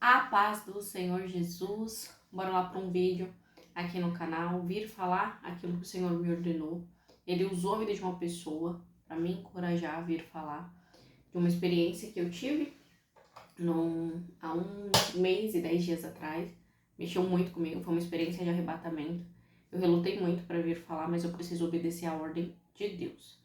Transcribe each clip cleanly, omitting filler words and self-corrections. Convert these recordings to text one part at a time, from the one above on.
A paz do Senhor Jesus. Bora lá para um vídeo aqui no canal, vir falar aquilo que o Senhor me ordenou. Ele usou a vida de uma pessoa para me encorajar a vir falar de uma experiência que eu tive há um mês e 10 dias atrás. Mexeu muito comigo, foi uma experiência de arrebatamento. Eu relutei muito para vir falar, mas eu preciso obedecer à ordem de Deus.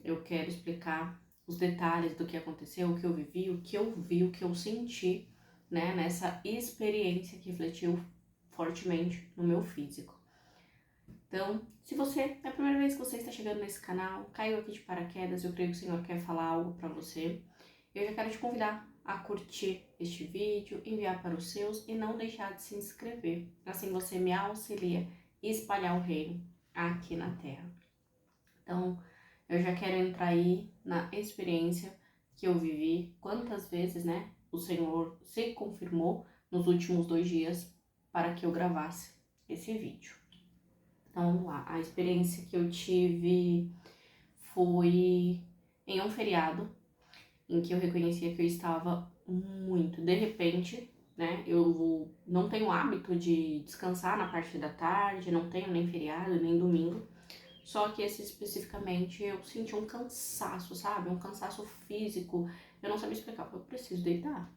Eu quero explicar os detalhes do que aconteceu, o que eu vivi, o que eu vi, o que eu senti, né, nessa experiência que refletiu fortemente no meu físico. Então, se é a primeira vez que você está chegando nesse canal, caiu aqui de paraquedas, eu creio que o Senhor quer falar algo para você. Eu já quero te convidar a curtir este vídeo, enviar para os seus e não deixar de se inscrever. Assim você me auxilia a espalhar o reino aqui na Terra. Então, eu já quero entrar aí na experiência que eu vivi, quantas vezes, né, o Senhor se confirmou nos últimos 2 dias para que eu gravasse esse vídeo. Então, vamos lá. A experiência que eu tive foi em um feriado, em que eu reconhecia que eu estava muito, de repente, né, eu não tenho hábito de descansar na parte da tarde, não tenho nem feriado, nem domingo. Só que esse especificamente eu senti um cansaço, sabe? Um cansaço físico. Eu não sabia explicar, eu preciso deitar.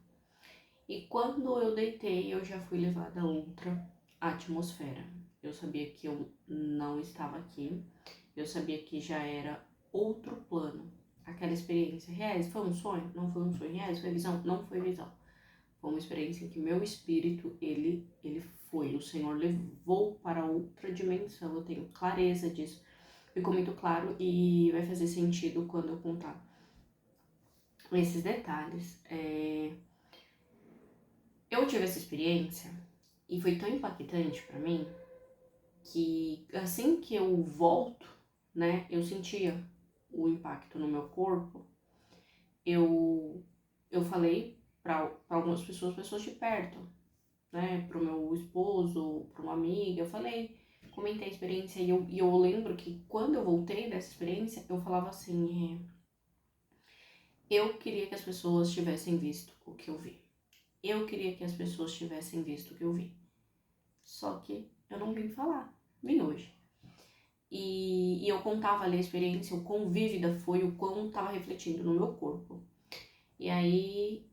E quando eu deitei, eu já fui levada a outra atmosfera. Eu sabia que eu não estava aqui. Eu sabia que já era outro plano. Aquela experiência. Reais, foi um sonho? Não foi um sonho. Reais, foi visão? Não foi visão. Foi uma experiência em que meu espírito, ele foi. O Senhor levou para outra dimensão. Eu tenho clareza disso. Ficou muito claro e vai fazer sentido quando eu contar esses detalhes. Eu tive essa experiência e foi tão impactante pra mim que assim que eu volto, né, eu sentia o impacto no meu corpo. Eu falei pra algumas pessoas de perto, né, pro meu esposo, pra uma amiga, eu falei, comentei a experiência e eu lembro que quando eu voltei dessa experiência, eu falava assim, eu queria que as pessoas tivessem visto o que eu vi. Eu queria que as pessoas tivessem visto o que eu vi. Só que eu não vim falar, vim hoje. E eu contava ali a experiência, o quão vívida foi, o quão estava refletindo no meu corpo. E aí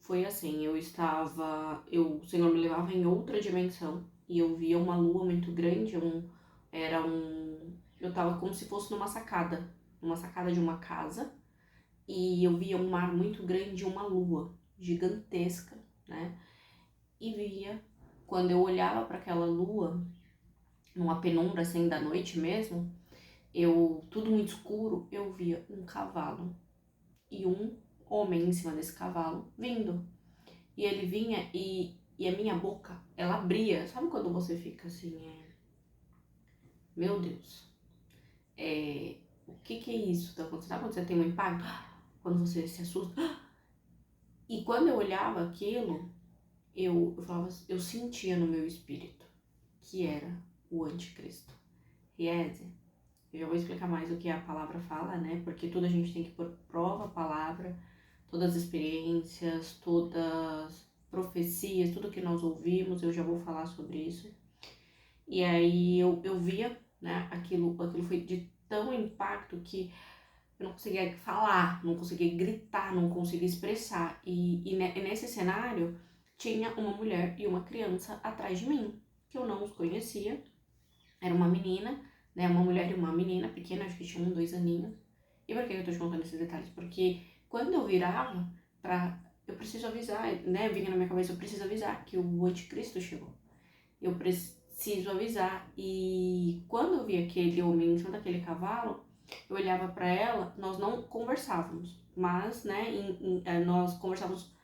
foi assim, o Senhor me levava em outra dimensão e eu via uma lua muito grande, eu tava como se fosse numa sacada de uma casa. E eu via um mar muito grande e uma lua gigantesca, né? E via, quando eu olhava para aquela lua, numa penumbra assim da noite mesmo, tudo muito escuro, eu via um cavalo e um homem em cima desse cavalo vindo. E ele vinha e a minha boca, ela abria. Sabe quando você fica assim, meu Deus, o que é isso? Tá acontecendo? Sabe quando você tem um impacto? Quando você se assusta? E quando eu olhava aquilo, eu sentia no meu espírito que era o anticristo. Riese, eu já vou explicar mais o que a palavra fala, né? Porque tudo a gente tem que pôr prova a palavra, todas as experiências, todas as profecias, tudo que nós ouvimos, eu já vou falar sobre isso. E aí eu via, né, aquilo foi de tão impacto que eu não conseguia falar, não conseguia gritar, não conseguia expressar. E nesse cenário tinha uma mulher e uma criança atrás de mim, que eu não os conhecia. Era uma menina, né? Uma mulher e uma menina pequena, acho que tinha 2 aninhos. E por que eu tô te contando esses detalhes? Porque quando eu virava eu preciso avisar, né? Vinha na minha cabeça, eu preciso avisar que o anticristo chegou. Eu preciso avisar. E quando eu vi aquele homem em cima daquele cavalo, eu olhava para ela, nós não conversávamos, mas, né, nós conversávamos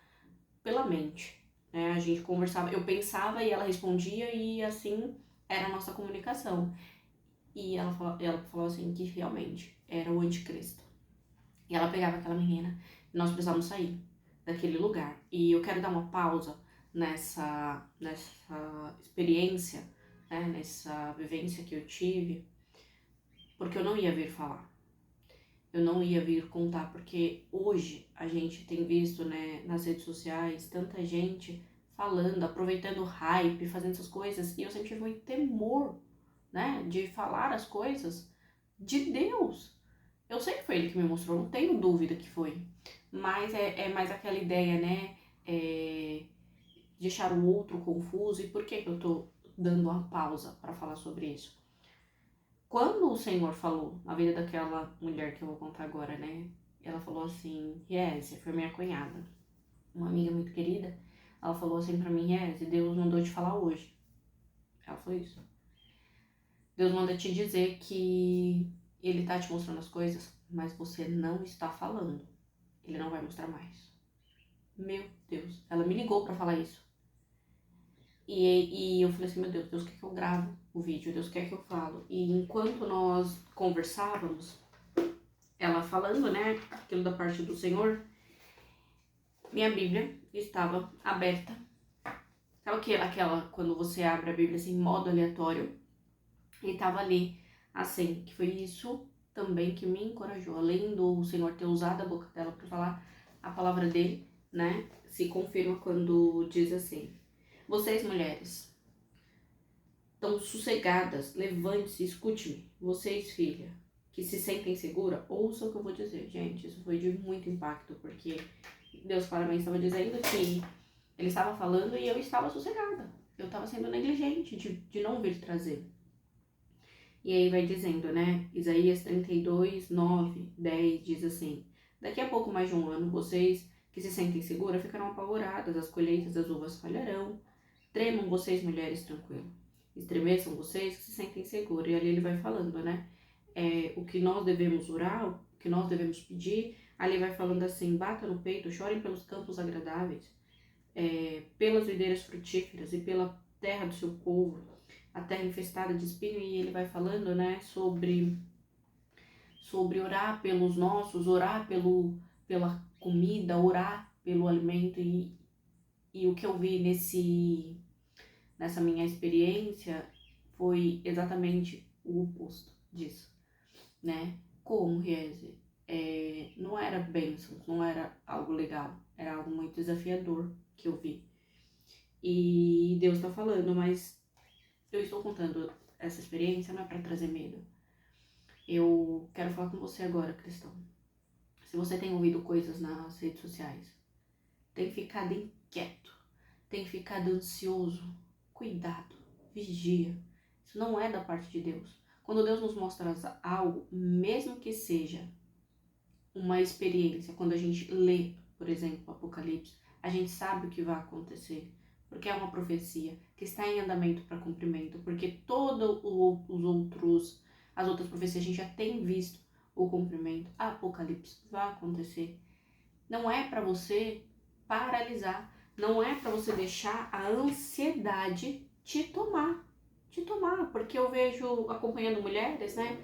pela mente, né? A gente conversava, eu pensava e ela respondia e assim era a nossa comunicação. E ela falou assim que realmente era o anticristo. E ela pegava aquela menina e nós precisávamos sair daquele lugar. E eu quero dar uma pausa nessa experiência, né, nessa vivência que eu tive, porque eu não ia vir falar. eu não ia vir contar, porque hoje a gente tem visto, né, nas redes sociais, tanta gente falando, aproveitando o hype, fazendo essas coisas, e eu sempre tive muito temor, né, de falar as coisas de Deus. Eu sei que foi ele que me mostrou, não tenho dúvida que foi, mas é mais aquela ideia, né, deixar o outro confuso. E por que que eu tô dando uma pausa para falar sobre isso? Quando o Senhor falou na vida daquela mulher que eu vou contar agora, né? Ela falou assim, Riese, foi minha cunhada, uma amiga muito querida. Ela falou assim pra mim, Riese, Deus mandou te falar hoje. Ela falou isso. Deus manda te dizer que Ele tá te mostrando as coisas, mas você não está falando. Ele não vai mostrar mais. Meu Deus. Ela me ligou pra falar isso. E eu falei assim, meu Deus, Deus quer que eu gravo o vídeo, Deus quer que eu falo. E enquanto nós conversávamos, ela falando, né, aquilo da parte do Senhor, minha Bíblia estava aberta. Sabe aquela quando você abre a Bíblia assim, em modo aleatório? E estava ali, assim, que foi isso também que me encorajou. Além do Senhor ter usado a boca dela para falar a palavra dele, né? Se confirma quando diz assim, vocês mulheres, estão sossegadas, levante-se, escute-me. Vocês, filha, que se sentem segura, ouça o que eu vou dizer. Gente, isso foi de muito impacto, porque Deus claramente estava dizendo que Ele estava falando e eu estava sossegada. Eu estava sendo negligente de não vir trazer. E aí vai dizendo, né? Isaías 32, 9, 10 diz assim: daqui a pouco mais de um ano, vocês que se sentem seguras ficarão apavoradas, as colheitas das uvas falharão. Tremam vocês, mulheres, tranquilo. Estremeçam vocês que se sentem seguras. E ali ele vai falando, né? O que nós devemos orar, o que nós devemos pedir. Ali vai falando assim, bata no peito, chorem pelos campos agradáveis, pelas videiras frutíferas e pela terra do seu povo, a terra infestada de espinho. E ele vai falando, né, sobre orar pelos nossos, orar pela comida, orar pelo alimento. E o que eu vi nessa minha experiência foi exatamente o oposto disso, né? Como, Riese? Não era bênção, não era algo legal, era algo muito desafiador que eu vi. E Deus tá falando, mas eu estou contando essa experiência não é para trazer medo. Eu quero falar com você agora, cristão. Se você tem ouvido coisas nas redes sociais, tem ficado inquieto, tem ficado ansioso, cuidado, vigia. Isso não é da parte de Deus. Quando Deus nos mostra algo, mesmo que seja uma experiência, quando a gente lê, por exemplo, Apocalipse, a gente sabe o que vai acontecer, porque é uma profecia que está em andamento para cumprimento, porque as outras profecias a gente já tem visto o cumprimento. Apocalipse vai acontecer. Não é para você paralisar, não é para você deixar a ansiedade te tomar, porque eu vejo acompanhando mulheres, né?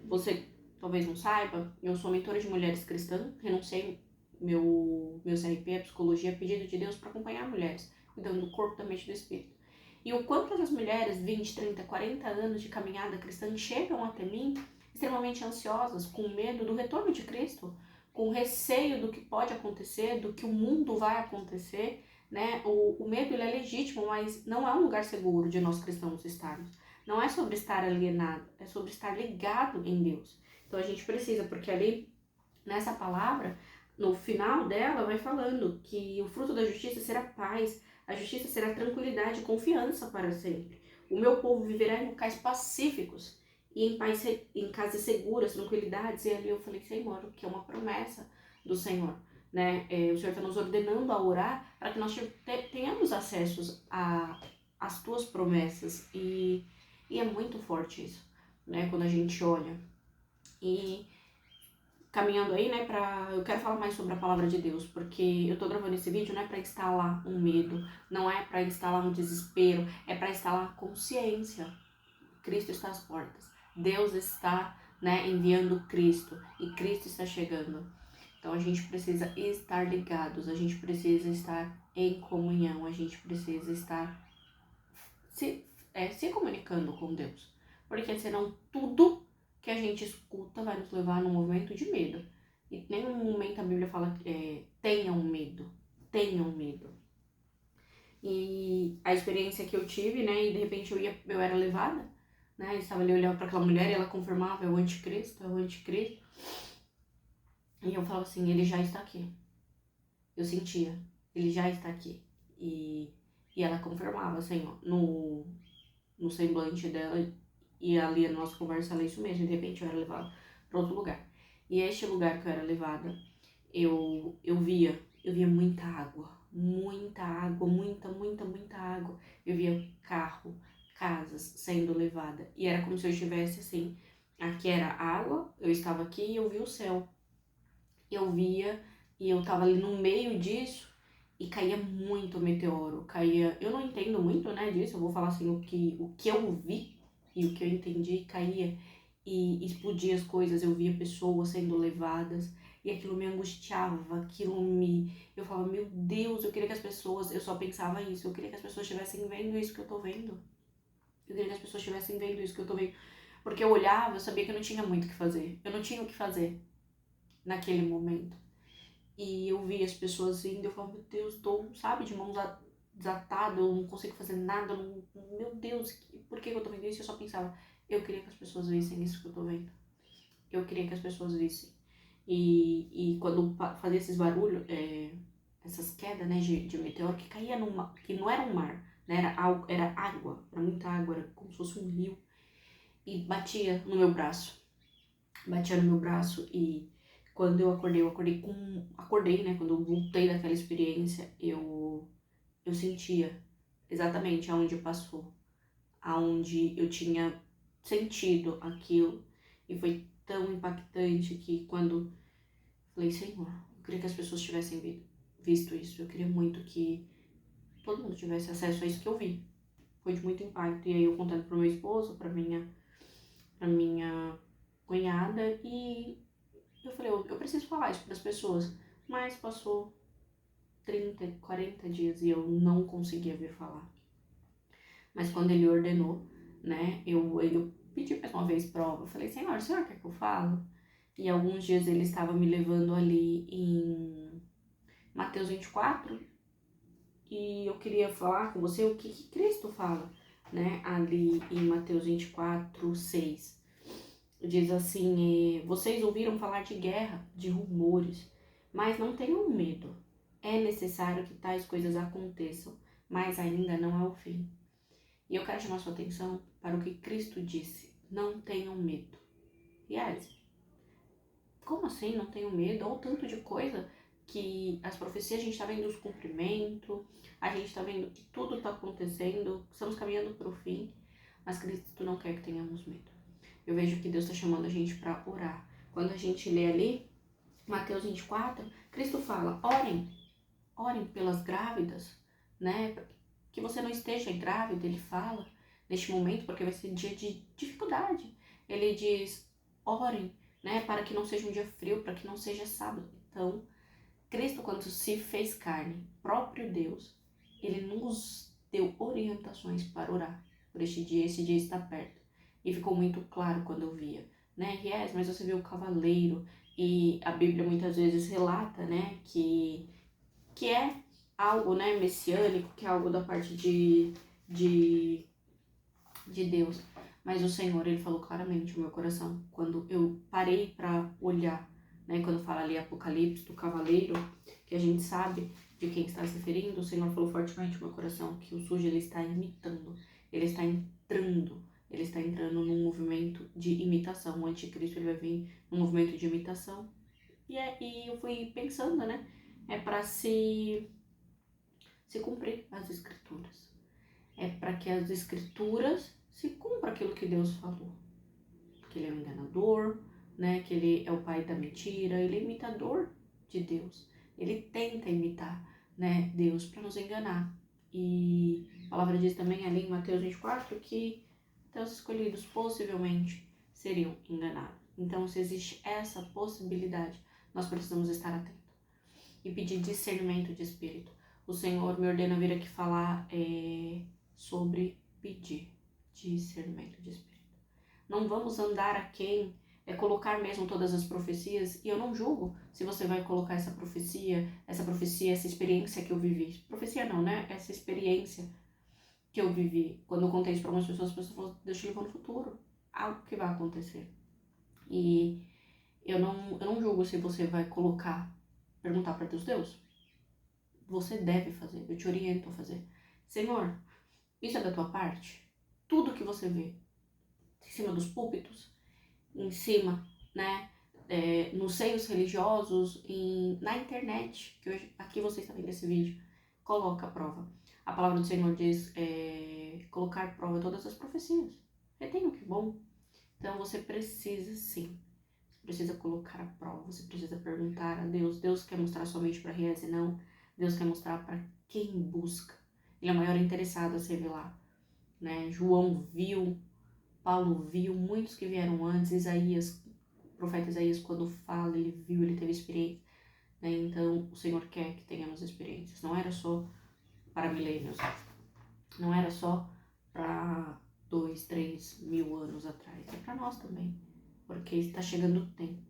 Você talvez não saiba, eu sou mentora de mulheres cristãs, renunciei meu CRP, a psicologia, pedido de Deus para acompanhar mulheres, cuidando do corpo, da mente e do espírito. E o quanto essas mulheres, 20, 30, 40 anos de caminhada cristã, chegam até mim extremamente ansiosas, com medo do retorno de Cristo, com receio do que pode acontecer, do que o mundo vai acontecer, né? O medo, ele é legítimo, mas não é um lugar seguro de nós cristãos estarmos. Não é sobre estar alienado, é sobre estar ligado em Deus. Então a gente precisa, porque ali, nessa palavra, no final dela, vai falando que o fruto da justiça será paz, a justiça será tranquilidade e confiança para sempre. O meu povo viverá em locais pacíficos e em paz, em casas seguras, tranquilidades. E ali eu falei, Senhor, que é uma promessa do Senhor, né? O Senhor está nos ordenando a orar para que nós tenhamos acesso às tuas promessas. E é muito forte isso, né? Quando a gente olha. E caminhando aí, né, eu quero falar mais sobre a palavra de Deus, porque eu tô gravando esse vídeo não é para instalar um medo, não é para instalar um desespero, é para instalar consciência. Cristo está às portas. Deus está, né, enviando Cristo e Cristo está chegando. Então a gente precisa estar ligados, a gente precisa estar em comunhão, a gente precisa estar se comunicando com Deus. Porque senão tudo que a gente escuta vai nos levar num movimento de medo. E em nenhum momento a Bíblia fala tenham medo, tenham medo. E a experiência que eu tive, né, e de repente eu era levada, né, eu estava ali olhando para aquela mulher e ela confirmava, é o anticristo, é o anticristo. E eu falava assim, ele já está aqui. Eu sentia, ele já está aqui. E ela confirmava, assim, ó, no semblante dela, e ali a nossa conversa era isso mesmo, e de repente eu era levada para outro lugar. E este lugar que eu era levada, eu via muita água, muita água, muita água. Eu via carro, casas sendo levada, e era como se eu estivesse assim, aqui era água, eu estava aqui e eu via o céu. Eu via, e eu tava ali no meio disso, e caía muito meteoro, caía, eu não entendo muito, né, disso, eu vou falar assim, o que eu vi, e o que eu entendi, caía, e explodia as coisas, eu via pessoas sendo levadas, e aquilo me angustiava, eu falava, meu Deus, eu queria que as pessoas, eu só pensava isso, eu queria que as pessoas estivessem vendo isso que eu tô vendo, eu queria que as pessoas estivessem vendo isso que eu tô vendo, porque eu olhava, eu sabia que eu não tinha muito o que fazer, eu não tinha o que fazer naquele momento. E eu vi as pessoas indo, eu falava, meu Deus, tô, sabe, de mãos desatadas, eu não consigo fazer nada, meu Deus, por que eu tô vendo isso? Eu só pensava, eu queria que as pessoas vissem isso que eu tô vendo. Eu queria que as pessoas vissem. E quando fazia esses barulhos, essas quedas, né, de meteoro, que caía no mar, que não era um mar, né, era água, era muita água, era como se fosse um rio, e batia no meu braço. E quando eu acordei, né, quando eu voltei daquela experiência, eu sentia exatamente aonde passou, aonde eu tinha sentido aquilo, e foi tão impactante que quando falei, Senhor, eu queria que as pessoas tivessem visto isso, eu queria muito que todo mundo tivesse acesso a isso que eu vi, foi de muito impacto. E aí eu contando pro meu esposo, pra minha cunhada, e eu falei, eu preciso falar isso para as pessoas, mas passou 30, 40 dias e eu não conseguia vir falar. Mas quando ele ordenou, né, eu pedi mais uma vez prova, eu falei, Senhor, o senhor quer que eu falo? E alguns dias ele estava me levando ali em Mateus 24, e eu queria falar com você o que Cristo fala, né, ali em Mateus 24, 6. Diz assim, vocês ouviram falar de guerra, de rumores, mas não tenham medo. É necessário que tais coisas aconteçam, mas ainda não é o fim. E eu quero chamar sua atenção para o que Cristo disse. Não tenham medo. E como assim não tenham medo? Olha o tanto de coisa que as profecias, a gente está vendo os cumprimentos, a gente está vendo que tudo está acontecendo, estamos caminhando para o fim, mas Cristo não quer que tenhamos medo. Eu vejo que Deus está chamando a gente para orar. Quando a gente lê ali, Mateus 24, Cristo fala, orem pelas grávidas, né? Que você não esteja grávida, ele fala, neste momento, porque vai ser dia de dificuldade. Ele diz, orem, né? Para que não seja um dia frio, para que não seja sábado. Então, Cristo, quando se fez carne, próprio Deus, ele nos deu orientações para orar por este dia. Esse dia está perto. E ficou muito claro quando eu via, né? Yes, mas você viu o cavaleiro, e a Bíblia muitas vezes relata, né, que é algo, né, messiânico, que é algo da parte de Deus. Mas o Senhor, ele falou claramente no meu coração, quando eu parei para olhar, né, quando fala ali Apocalipse do cavaleiro, que a gente sabe de quem está se referindo, o Senhor falou fortemente no meu coração que o sujo, ele está imitando, ele está entrando num movimento de imitação. O anticristo, ele vai vir num movimento de imitação. E eu fui pensando, né, para se cumprir as escrituras. É para que as escrituras se cumpra aquilo que Deus falou. Que ele é um enganador, né, que ele é o pai da mentira, ele é imitador de Deus. Ele tenta imitar, né, Deus para nos enganar. E a palavra diz também ali em Mateus 24 que até os escolhidos possivelmente seriam enganados. Então, se existe essa possibilidade, nós precisamos estar atentos e pedir discernimento de espírito. O Senhor me ordena vir aqui falar sobre pedir discernimento de espírito. não vamos andar aquém, colocar mesmo todas as profecias, e eu não julgo se você vai colocar essa profecia, essa experiência que eu vivi. Profecia não, né? Essa experiência que eu vivi. Quando eu contei isso para algumas pessoas, as pessoas falaram, Deus te levou no futuro. Algo que vai acontecer. E eu não julgo se você vai colocar, perguntar para Deus, você deve fazer, eu te oriento a fazer. Senhor, isso é da tua parte? Tudo que você vê, em cima dos púlpitos, em cima, né, nos seios religiosos, na internet, que hoje, aqui você está vendo esse vídeo, coloca a prova. A palavra do Senhor diz, colocar à prova todas as profecias. Retenha o que é bom. Então você precisa sim, você precisa colocar a prova, você precisa perguntar a Deus. Deus quer mostrar somente para Riese, não. Deus quer mostrar para quem busca. Ele é o maior interessado a se revelar, né? João viu, Paulo viu, muitos que vieram antes, Isaías, o profeta Isaías, quando fala, ele viu, ele teve experiência, né? Então o Senhor quer que tenhamos experiências. Não era só para milênios, não era só para 2, 3 mil anos atrás, é para nós também, porque está chegando o tempo.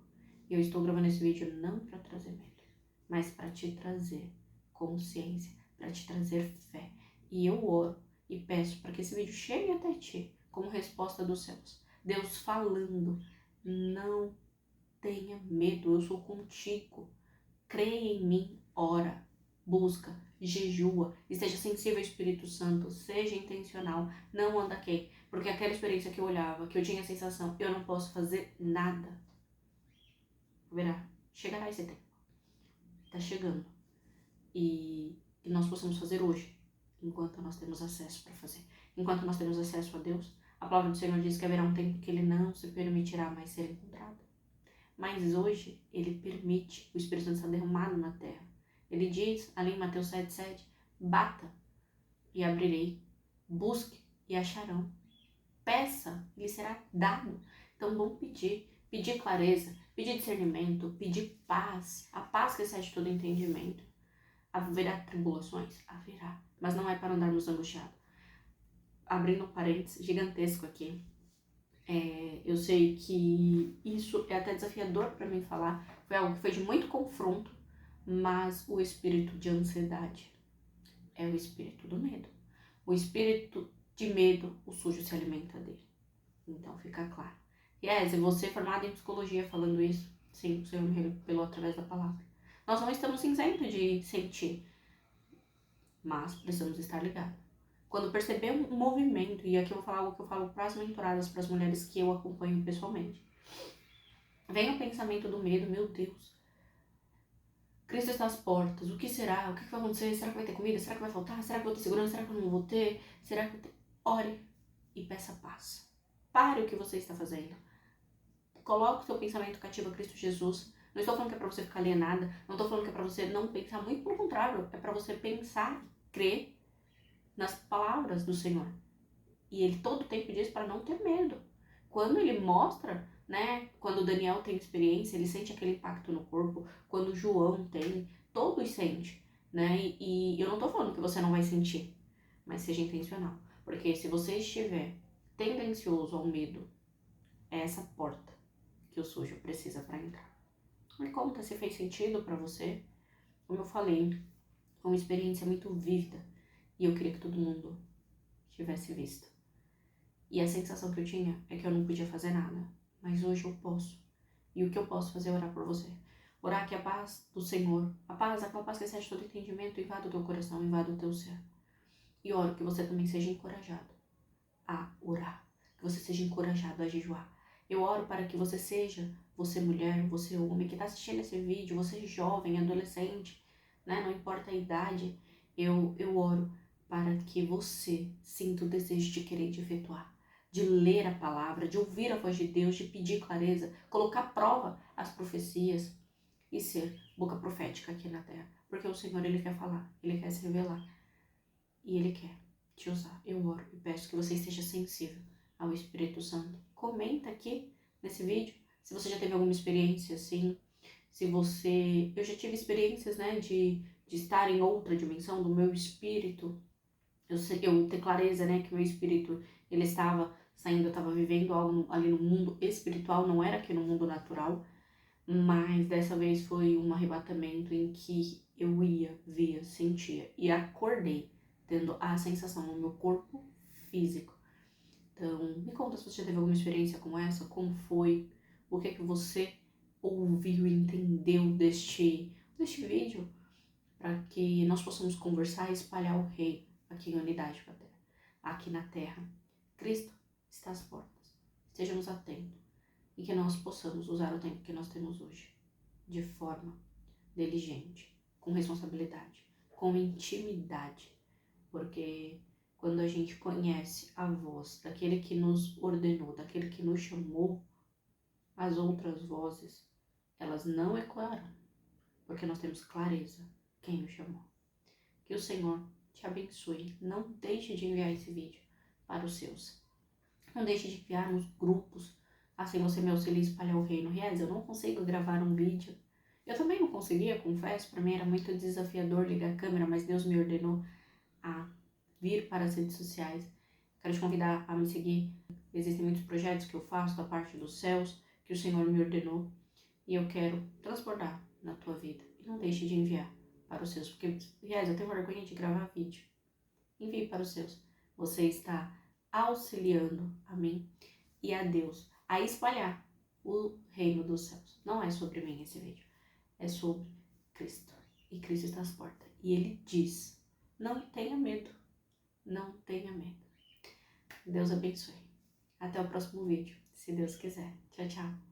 E eu estou gravando esse vídeo não para trazer medo, mas para te trazer consciência, para te trazer fé. E eu oro e peço para que esse vídeo chegue até ti como resposta dos céus. Deus falando, não tenha medo, eu sou contigo. Creia em mim, ora, busca, jejua, esteja sensível ao Espírito Santo, seja intencional, não anda aqui. Porque aquela experiência que eu olhava, que eu tinha a sensação, eu não posso fazer nada. Verá, chegará esse tempo. Está chegando. E que nós possamos fazer hoje, enquanto nós temos acesso para fazer. Enquanto nós temos acesso a Deus, a palavra do Senhor diz que haverá um tempo que Ele não se permitirá mais ser encontrado. Mas hoje, Ele permite o Espírito Santo estar derramado na terra. Ele diz, ali em Mateus 7,7, bata e abrirei, busque e acharão, peça e lhe será dado. Então, vamos pedir clareza, pedir discernimento, pedir paz, a paz que excede todo entendimento. Haverá tribulações? Haverá, mas não é para andarmos angustiados. Abrindo um parênteses gigantesco aqui, eu sei que isso é até desafiador para mim falar, foi algo que foi de muito confronto, mas o espírito de ansiedade é o espírito do medo. O espírito de medo, o sujo se alimenta dele. Então fica claro. Yes, você é formado em psicologia falando isso? Sim, o Senhor me revelou através da palavra. Nós não estamos isentos de sentir, mas precisamos estar ligados. Quando perceber um movimento, e aqui eu vou falar algo que eu falo para as mentoradas, para as mulheres que eu acompanho pessoalmente. Vem o pensamento do medo, meu Deus. Cristo está às portas, o que será? O que vai acontecer? Será que vai ter comida? Será que vai faltar? Será que vou ter segurança? Será que eu não vou ter? Será que... Ore e peça paz. Pare o que você está fazendo. Coloque o seu pensamento cativo a Cristo Jesus. Não estou falando que é para você ficar alienada. Não estou falando que é para você não pensar. Muito pelo contrário. É para você pensar, crer nas palavras do Senhor. E Ele todo o tempo diz para não ter medo. Quando Ele mostra, né? Quando Daniel tem experiência, ele sente aquele impacto no corpo. Quando João tem, todos sentem, né? E eu não estou falando que você não vai sentir, mas seja intencional. Porque se você estiver tendencioso ao medo, é essa porta que o sujo precisa para entrar. Me conta se fez sentido para você. Como eu falei, foi uma experiência muito vívida e eu queria que todo mundo tivesse visto. E a sensação que eu tinha é que eu não podia fazer nada, mas hoje eu posso. E o que eu posso fazer é orar por você. Orar que a paz do Senhor, aquela paz que excede todo entendimento, invada o teu coração, invada o teu ser. E oro que você também seja encorajado a orar, que você seja encorajado a jejuar. Eu oro para que você seja, você mulher, você homem, que está assistindo esse vídeo, você jovem, adolescente, né? Não importa a idade, eu oro para que você sinta o desejo de querer te efetuar, de ler a palavra, de ouvir a voz de Deus, de pedir clareza, colocar à prova as profecias e ser boca profética aqui na terra. Porque o Senhor, Ele quer falar, Ele quer se revelar e Ele quer te usar. Eu oro e peço que você esteja sensível ao Espírito Santo. Comenta aqui nesse vídeo se você já teve alguma experiência assim, se você... Eu já tive experiências, né, de estar em outra dimensão do meu espírito. Eu ter clareza, né, que o meu espírito, ele estava saindo, eu estava vivendo algo ali no mundo espiritual, não era aqui no mundo natural, mas dessa vez foi um arrebatamento em que eu ia, via, sentia e acordei tendo a sensação no meu corpo físico. Então, me conta se você já teve alguma experiência como essa, como foi, o que é que você ouviu e entendeu deste vídeo, para que nós possamos conversar e espalhar o reino aqui em unidade com a terra, aqui na terra. Cristo está às portas. Estejamos atentos e que nós possamos usar o tempo que nós temos hoje de forma diligente, com responsabilidade, com intimidade, porque quando a gente conhece a voz daquele que nos ordenou, daquele que nos chamou, as outras vozes, elas não ecoarão, porque nós temos clareza quem nos chamou. Que o Senhor te abençoe. Não deixe de enviar esse vídeo para os seus. Não deixe de enviar nos grupos. Assim você me auxilia a espalhar o reino. Aliás, eu não consigo gravar um vídeo. Eu também não conseguia, confesso. Para mim era muito desafiador ligar a câmera, mas Deus me ordenou a vir para as redes sociais. Quero te convidar a me seguir. Existem muitos projetos que eu faço da parte dos céus, que o Senhor me ordenou. E eu quero transbordar na tua vida. E não deixe de enviar para os seus, porque, aliás, eu tenho vergonha de gravar vídeo. Envie para os seus. Você está auxiliando a mim e a Deus a espalhar o reino dos céus. Não é sobre mim esse vídeo, é sobre Cristo. E Cristo está às portas. E Ele diz, não tenha medo, não tenha medo. Deus abençoe. Até o próximo vídeo, se Deus quiser. Tchau, tchau.